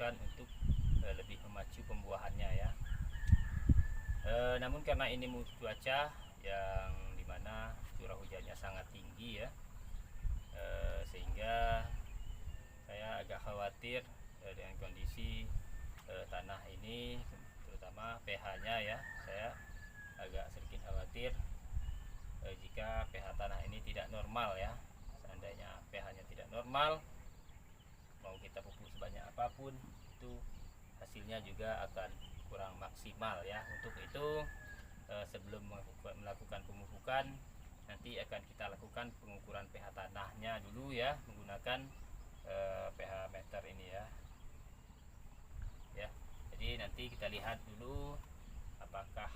digunakan untuk lebih memacu pembuahannya ya. Namun karena ini cuaca yang dimana curah hujannya sangat tinggi ya, sehingga saya agak khawatir dengan kondisi tanah ini, terutama pH-nya ya. Saya agak sedikit khawatir jika pH tanah ini tidak normal ya. Seandainya pH-nya tidak normal, mau kita pupuk sebanyak apapun, itu hasilnya juga akan kurang maksimal ya. Untuk itu sebelum melakukan pemupukan, nanti akan kita lakukan pengukuran pH tanahnya dulu ya, menggunakan pH meter ini ya. Jadi nanti kita lihat dulu apakah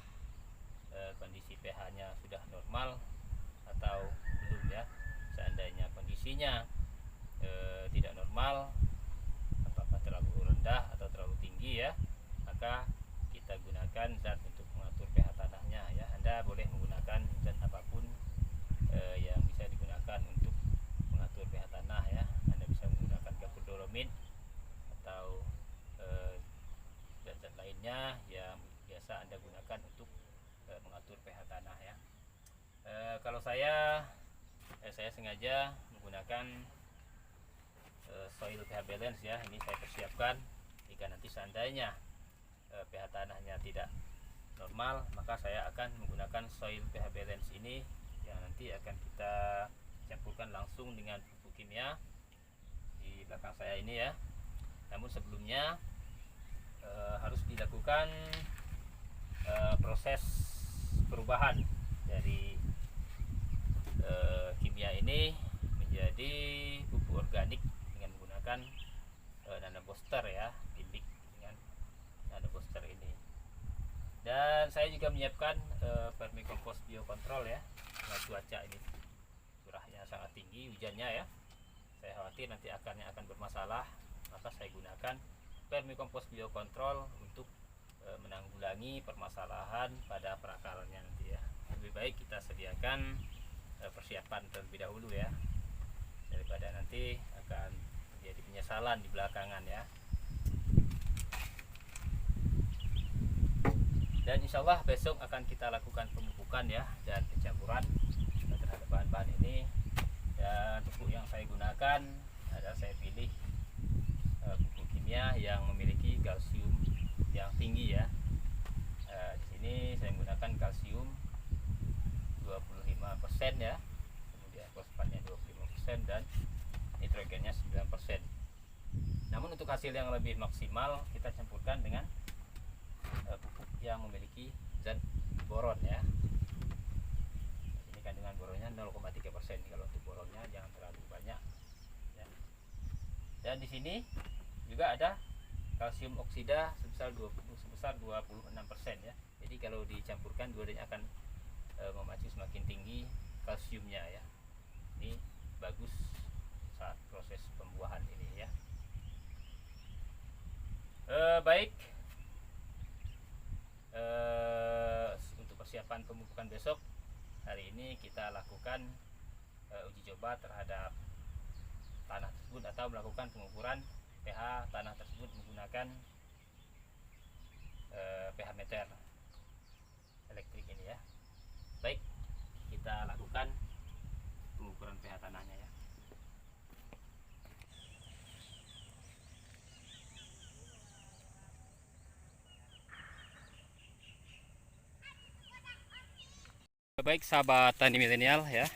kondisi pH-nya sudah normal atau belum ya. Seandainya kondisinya tidak normal, apakah terlalu rendah atau terlalu tinggi ya, maka kita gunakan zat untuk mengatur pH tanahnya ya. Anda boleh menggunakan zat apapun yang bisa digunakan untuk mengatur pH tanah ya. Anda bisa menggunakan kapur dolomit atau zat-zat lainnya yang biasa Anda gunakan untuk mengatur pH tanah ya. Kalau saya sengaja menggunakan soil pH balance ya. Ini saya persiapkan jika nanti seandainya pH tanahnya tidak normal, maka saya akan menggunakan soil pH balance ini yang nanti akan kita campurkan langsung dengan pupuk kimia di belakang saya ini ya. Namun sebelumnya harus dilakukan proses perubahan dari kimia ini menjadi pupuk organik dengan menggunakan nano booster ya, bimbik dengan nano booster ini. Dan saya juga menyiapkan vermicompost biocontrol ya. Nah, cuaca ini curahnya sangat tinggi, hujannya ya, saya khawatir nanti akarnya akan bermasalah, maka saya gunakan vermicompost biocontrol untuk menanggulangi permasalahan pada perakarnya nanti ya. Lebih baik kita sediakan persiapan terlebih dahulu ya, daripada nanti akan menjadi penyesalan di belakangan ya. Dan insya Allah besok akan kita lakukan pemupukan ya dan pencampuran terhadap bahan-bahan ini. Dan pupuk yang saya gunakan adalah saya pilih pupuk kimia yang memiliki kalsium yang tinggi ya. Di sini saya menggunakan kalsium 25% ya, kemudian fosfatnya 25% dan nitrogennya 9%. Namun untuk hasil yang lebih maksimal kita campurkan dengan pupuk yang memiliki zat boron ya. Ini kandungan boronnya 0,3%. Kalau untuk boronnya jangan terlalu banyak ya. Dan di sini juga ada kalsium oksida sebesar 26% ya. Jadi kalau dicampurkan dua-duanya akan memacu semakin tinggi kalsiumnya ya. Ini bagus saat proses pembuahan ini ya. Baik, untuk persiapan pemupukan besok, hari ini kita lakukan uji coba terhadap tanah tersebut atau melakukan pengukuran pH tanah tersebut menggunakan pH meter elektrik ini ya. Baik, kita lakukan pengukuran pH tanahnya ya. Baik sahabat tani milenial ya,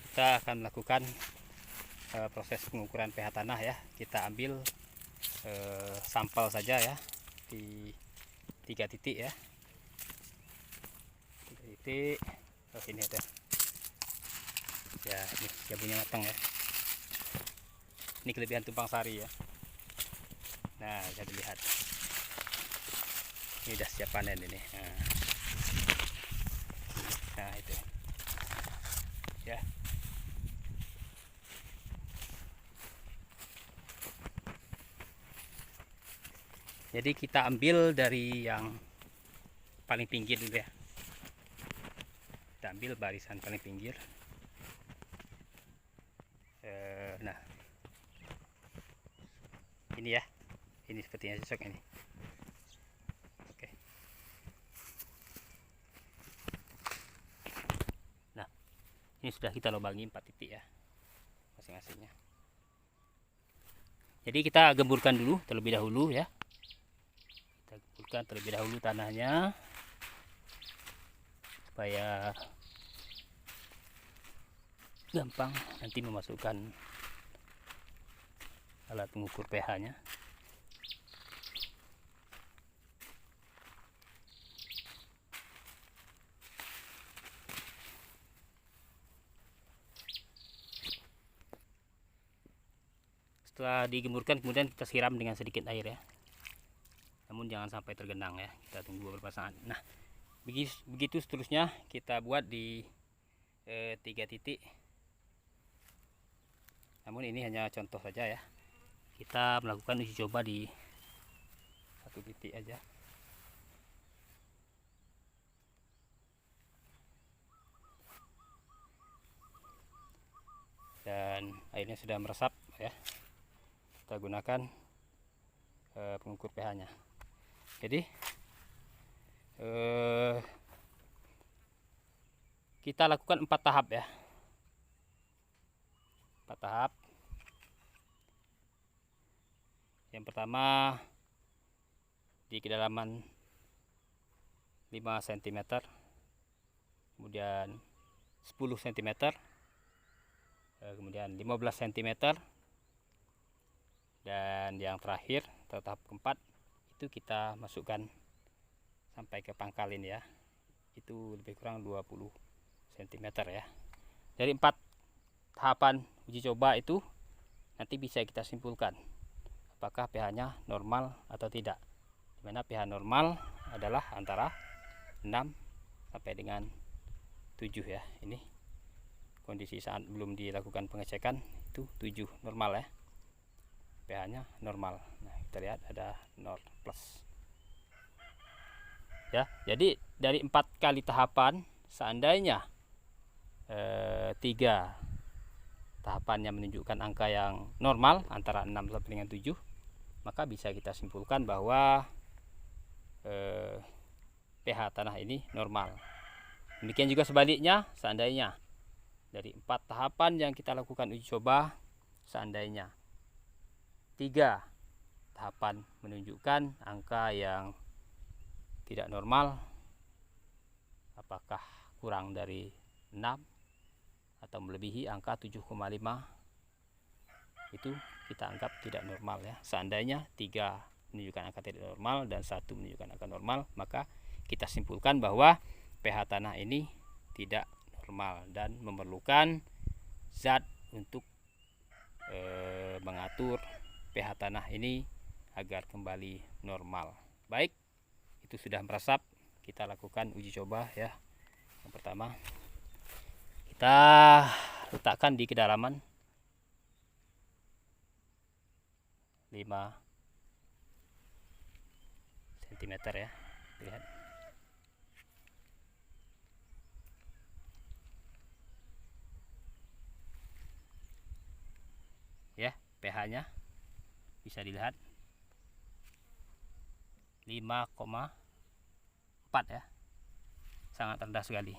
kita akan melakukan proses pengukuran pH tanah ya. Kita ambil sampel saja ya di 3 titik ya, 3 titik. Oh, ini ada ya, ini jambunya matang ya. Ini kelebihan tumpang sari ya. Nah, bisa dilihat ini udah siap panen ini. Nah itu ya. Jadi kita ambil dari yang paling pinggir dulu ya. Kita ambil barisan paling pinggir. Nah ini ya, ini sepertinya cocok ini. Oke. Nah, ini sudah kita lubangi 4 titik ya masing-masingnya. Jadi kita gemburkan dulu terlebih dahulu ya. Kita gemburkan terlebih dahulu tanahnya supaya gampang nanti memasukkan alat mengukur pH-nya. Setelah digemburkan kemudian kita siram dengan sedikit air ya. Namun jangan sampai tergenang ya. Kita tunggu beberapa saat. Nah, begitu seterusnya kita buat di 3 titik. Namun ini hanya contoh saja ya. Kita melakukan uji coba di 1 titik aja. Dan airnya sudah meresap ya. Kita gunakan pengukur pH-nya. Jadi kita lakukan 4 tahap ya. 4 tahap. Yang pertama di kedalaman 5 cm, kemudian 10 cm, kemudian 15 cm, dan yang terakhir tahap keempat itu kita masukkan sampai ke pangkal ini ya, itu lebih kurang 20 cm ya. Dari 4 tahapan uji coba itu nanti bisa kita simpulkan apakah pH-nya normal atau tidak. Dimana pH normal adalah antara 6 sampai dengan 7 ya. Ini kondisi saat belum dilakukan pengecekan itu 7 normal ya, pH-nya normal. Nah, kita lihat ada 0 plus ya. Jadi dari 4 kali tahapan, seandainya 3 tahapannya menunjukkan angka yang normal antara 6 sampai dengan 7, maka bisa kita simpulkan bahwa pH tanah ini normal. Demikian juga sebaliknya, seandainya dari 4 tahapan yang kita lakukan uji coba, seandainya 3 tahapan menunjukkan angka yang tidak normal, apakah kurang dari 6 atau melebihi angka 7,5, itu kita anggap tidak normal ya. Seandainya 3 menunjukkan angka tidak normal dan 1 menunjukkan angka normal, maka kita simpulkan bahwa pH tanah ini tidak normal dan memerlukan zat untuk mengatur pH tanah ini agar kembali normal. Baik, itu sudah meresap, kita lakukan uji coba ya. Yang pertama kita letakkan di kedalaman 5 cm ya. Lihat. Ya, pH-nya bisa dilihat 5,4 ya. Sangat rendah sekali.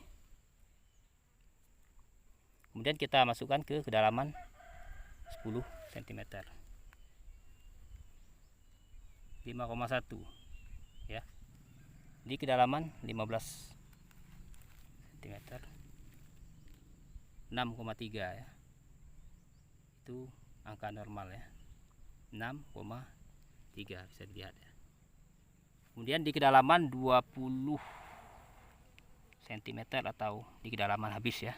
Kemudian kita masukkan ke kedalaman 10 cm. 5,1 ya. Di kedalaman 15 cm 6,3 ya. Itu angka normal ya. 6,3 bisa dilihat ya. Kemudian di kedalaman 20 cm atau di kedalaman habis ya.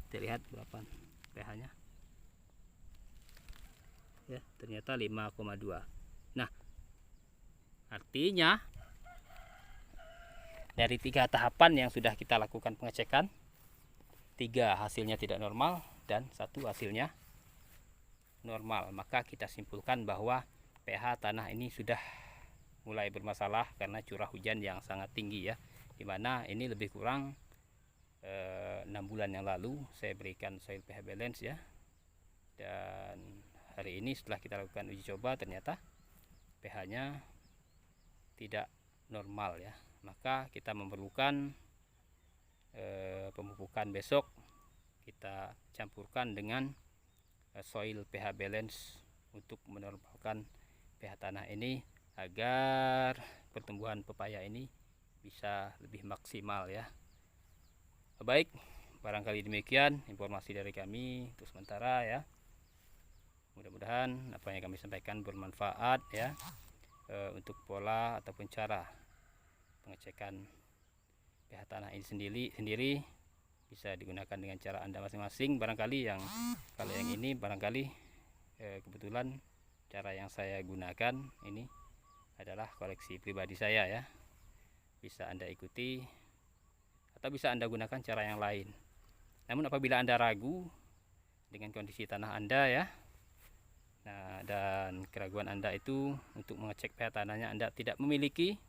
Kita lihat berapa pH-nya. Ya, ternyata 5,2. Nah, artinya dari 3 tahapan yang sudah kita lakukan pengecekan, 3 hasilnya tidak normal dan 1 hasilnya normal. Maka kita simpulkan bahwa pH tanah ini sudah mulai bermasalah karena curah hujan yang sangat tinggi ya. Dimana ini lebih kurang 6 bulan yang lalu saya berikan soil pH balance ya, dan hari ini setelah kita lakukan uji coba ternyata pH-nya tidak normal ya, maka kita memerlukan pemupukan besok kita campurkan dengan soil pH balance untuk menormalkan pH tanah ini agar pertumbuhan pepaya ini bisa lebih maksimal ya. Baik, barangkali demikian informasi dari kami untuk sementara ya. Mudah-mudahan apa yang kami sampaikan bermanfaat ya, untuk pola ataupun cara pengecekan pH tanah ini sendiri bisa digunakan dengan cara Anda masing-masing. Barangkali kalau yang ini barangkali kebetulan cara yang saya gunakan ini adalah koleksi pribadi saya ya. Bisa Anda ikuti atau bisa Anda gunakan cara yang lain. Namun apabila Anda ragu dengan kondisi tanah Anda ya, nah, dan keraguan Anda itu untuk mengecek pH tanahnya Anda tidak memiliki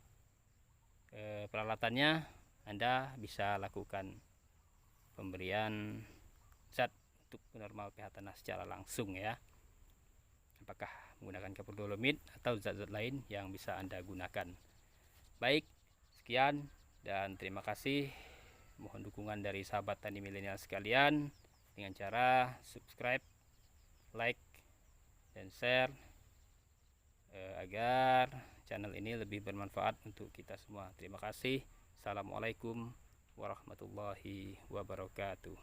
peralatannya, Anda bisa lakukan pemberian zat untuk normal pH tanah secara langsung ya. Apakah menggunakan kapur dolomit atau zat-zat lain yang bisa Anda gunakan. Baik, sekian dan terima kasih. Mohon dukungan dari sahabat tani milenial sekalian dengan cara subscribe, like, dan share agar channel ini lebih bermanfaat untuk kita semua. Terima kasih. Assalamualaikum warahmatullahi wabarakatuh.